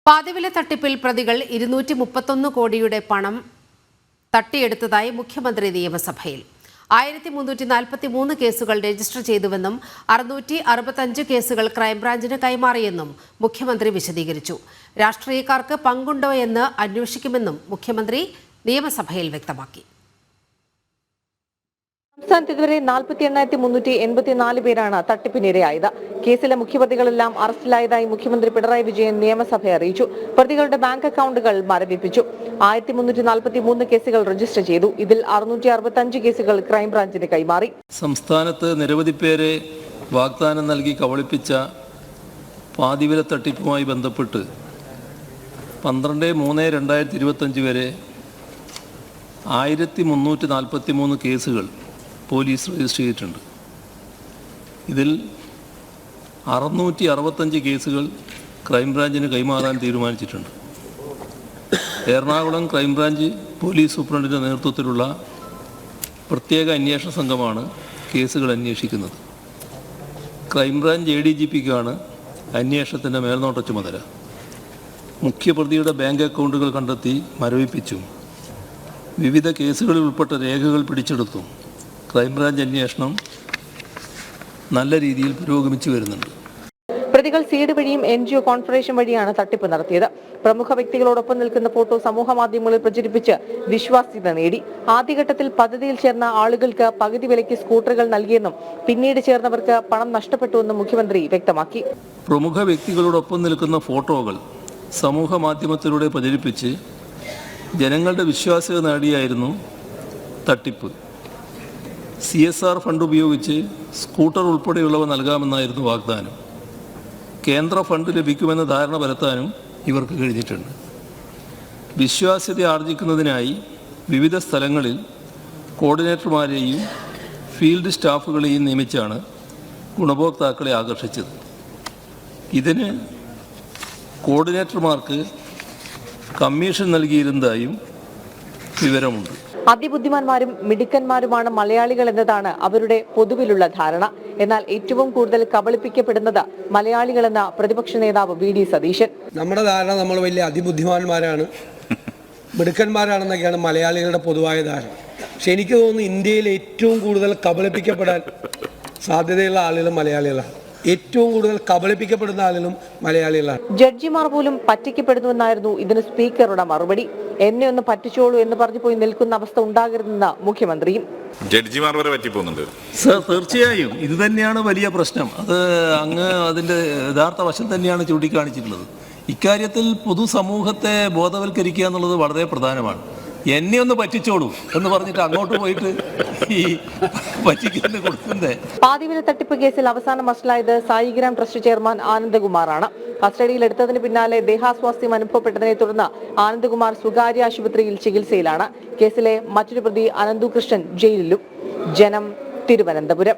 പാതിവില തട്ടിപ്പിൽ പ്രതികൾ 231 കോടിയുടെ പണം തട്ടിയെടുത്തതായി മുഖ്യമന്ത്രി നിയമസഭയിൽ 1343 കേസുകൾ രജിസ്റ്റർ ചെയ്തുവെന്നും 665 കേസുകൾ ക്രൈംബ്രാഞ്ചിന് കൈമാറിയെന്നും മുഖ്യമന്ത്രി വിശദീകരിച്ചു. രാഷ്ട്രീയക്കാർക്ക് പങ്കുണ്ടോ എന്ന് അന്വേഷിക്കുമെന്നും മുഖ്യമന്ത്രി നിയമസഭയിൽ വ്യക്തമാക്കി. സംസ്ഥാനത്ത് ഇതുവരെ 48,384 പേരാണ് തട്ടിപ്പിനിരയായത്. കേസിലെ മുഖ്യപ്രതികളെല്ലാം അറസ്റ്റിലായതായി മുഖ്യമന്ത്രി പിണറായി വിജയൻ നിയമസഭയെ അറിയിച്ചു. പ്രതികളുടെ ബാങ്ക് അക്കൗണ്ടുകൾ മരവിപ്പിച്ചു. 1343 കേസുകൾ രജിസ്റ്റർ ചെയ്തു. ഇതിൽ 665 കേസുകൾ ക്രൈംബ്രാഞ്ചിന് കൈമാറി. സംസ്ഥാനത്ത് നിരവധി പേരെ വാഗ്ദാനം നൽകി കബളിപ്പിച്ച പാതിവില തട്ടിപ്പുമായി ബന്ധപ്പെട്ട് 12/3/2025 വരെ 1343 കേസുകൾ പോലീസ് രജിസ്റ്റർ ചെയ്തിട്ടുണ്ട്. ഇതിൽ 665 കേസുകൾ ക്രൈംബ്രാഞ്ചിന് കൈമാറാൻ തീരുമാനിച്ചിട്ടുണ്ട്. എറണാകുളം ക്രൈംബ്രാഞ്ച് പോലീസ് സൂപ്രണ്ടിൻ്റെ നേതൃത്വത്തിലുള്ള പ്രത്യേക അന്വേഷണ സംഘമാണ് കേസുകൾ അന്വേഷിക്കുന്നത്. ക്രൈംബ്രാഞ്ച് ADGPക്കാണ് അന്വേഷണത്തിൻ്റെ മേൽനോട്ട ചുമതല. മുഖ്യപ്രതിയുടെ ബാങ്ക് അക്കൗണ്ടുകൾ കണ്ടെത്തി മരവിപ്പിച്ചും വിവിധ കേസുകളിൽ ഉൾപ്പെട്ട രേഖകൾ പിടിച്ചെടുത്തും ക്രൈംബ്രാഞ്ച് അന്വേഷണം നല്ല രീതിയിൽ പുരോഗമിച്ചു വരുന്നുണ്ട്. പ്രതികൾ സീഡ് വഴിയും NGO കോൺഫറൻസ് വഴിയാണ് തട്ടിപ്പ് നടത്തിയത്. പ്രമുഖ വ്യക്തികളോടൊപ്പം നിൽക്കുന്ന ഫോട്ടോ സമൂഹ മാധ്യമങ്ങളിൽ പ്രചരിപ്പിച്ച് വിശ്വാസ്യത നേടി. ആദ്യഘട്ടത്തിൽ പദ്ധതിയിൽ ചേർന്ന ആളുകൾക്ക് പകുതി വിലയ്ക്ക് സ്കൂട്ടറുകൾ നൽകിയെന്നും പിന്നീട് ചേർന്നവർക്ക് പണം നഷ്ടപ്പെട്ടുവെന്നും മുഖ്യമന്ത്രി വ്യക്തമാക്കി. പ്രമുഖ വ്യക്തികളോടൊപ്പം നിൽക്കുന്ന ഫോട്ടോകൾ സമൂഹ മാധ്യമത്തിലൂടെ പ്രചരിപ്പിച്ച് ജനങ്ങളുടെ വിശ്വാസ്യത നേടിയായിരുന്നു തട്ടിപ്പ്. CSR ഫണ്ട് ഉപയോഗിച്ച് സ്കൂട്ടർ ഉൾപ്പെടെയുള്ളവ നൽകാമെന്നായിരുന്നു വാഗ്ദാനം. കേന്ദ്ര ഫണ്ട് ലഭിക്കുമെന്ന ധാരണ പരത്താനും ഇവർക്ക് കഴിഞ്ഞിട്ടുണ്ട്. വിശ്വാസ്യത ആർജിക്കുന്നതിനായി വിവിധ സ്ഥലങ്ങളിൽ കോർഡിനേറ്റർമാരെയും ഫീൽഡ് സ്റ്റാഫുകളെയും നിയമിച്ചാണ് ഗുണഭോക്താക്കളെ ആകർഷിച്ചത്. ഇതിന് കോർഡിനേറ്റർമാർക്ക് കമ്മീഷൻ നൽകിയിരുന്നതായും വിവരമുണ്ട്. അതിബുദ്ധിമാന്മാരും മിടുക്കന്മാരുമാണ് മലയാളികൾ എന്നതാണ് അവരുടെ പൊതുവിലുള്ള ധാരണ. എന്നാൽ ഏറ്റവും കൂടുതൽ കബളിപ്പിക്കപ്പെടുന്നത് മലയാളികളെന്ന പ്രതിപക്ഷ നേതാവ് VD സതീശൻ. നമ്മുടെ ധാരണ നമ്മൾ വലിയ അതിബുദ്ധിമാന്മാരാണ്, മിടുക്കന്മാരാണെന്നൊക്കെയാണ് മലയാളികളുടെ പൊതുവായ ധാരണ. പക്ഷെ എനിക്ക് തോന്നുന്നു ഇന്ത്യയിൽ ഏറ്റവും കൂടുതൽ കബളിപ്പിക്കപ്പെടാൻ സാധ്യതയുള്ള ആളുകൾ മലയാളികളാണ്. ഏറ്റവും കൂടുതൽ കബളിപ്പിക്കപ്പെടുന്ന ആളുകളും മലയാളികളാണ്. ജഡ്ജിമാർ പോലും പറ്റിക്കപ്പെടുന്നുവെന്നായിരുന്നു ഇതിന് സ്പീക്കറുടെ മറുപടി. എന്നെ ഒന്ന് പറ്റിച്ചോളൂ എന്ന് പറഞ്ഞു പോയി നിൽക്കുന്ന അവസ്ഥ ഉണ്ടാകരുതെന്ന് മുഖ്യമന്ത്രിയും. ജഡ്ജിമാർ വരെ പറ്റിപ്പോകുന്നുണ്ട് സർ. തീർച്ചയായും ഇത് തന്നെയാണ് വലിയ പ്രശ്നം. അത് അങ്ങ് അതിൻ്റെ യഥാർത്ഥ വശം തന്നെയാണ് ചൂണ്ടിക്കാണിച്ചിട്ടുള്ളത്. ഇക്കാര്യത്തിൽ പൊതുസമൂഹത്തെ ബോധവൽക്കരിക്കുക എന്നുള്ളത് വളരെ പ്രധാനമാണ്. എന്നെ ഒന്ന് പറ്റിച്ചോളൂ എന്ന് പറഞ്ഞിട്ട് അങ്ങോട്ട് പോയിട്ട് ഈ പറ്റിക്കുന്ന കൊടുക്കുന്നേ. പാതിവില തട്ടിപ്പ് കേസിൽ അവസാനം അറസ്റ്റിലായത് സായിഗ്രാം ട്രസ്റ്റ് ചെയർമാൻ ആനന്ദകുമാറാണ്. കസ്റ്റഡിയിൽ എടുത്തതിന് പിന്നാലെ ദേഹാസ്വാസ്ഥ്യം അനുഭവപ്പെട്ടതിനെ തുടർന്ന് ആനന്ദകുമാർ സ്വകാര്യ ആശുപത്രിയിൽ ചികിത്സയിലാണ്. കേസിലെ മറ്റൊരു പ്രതി അനന്തു കൃഷ്ണൻ ജയിലിലും. ജനം, തിരുവനന്തപുരം.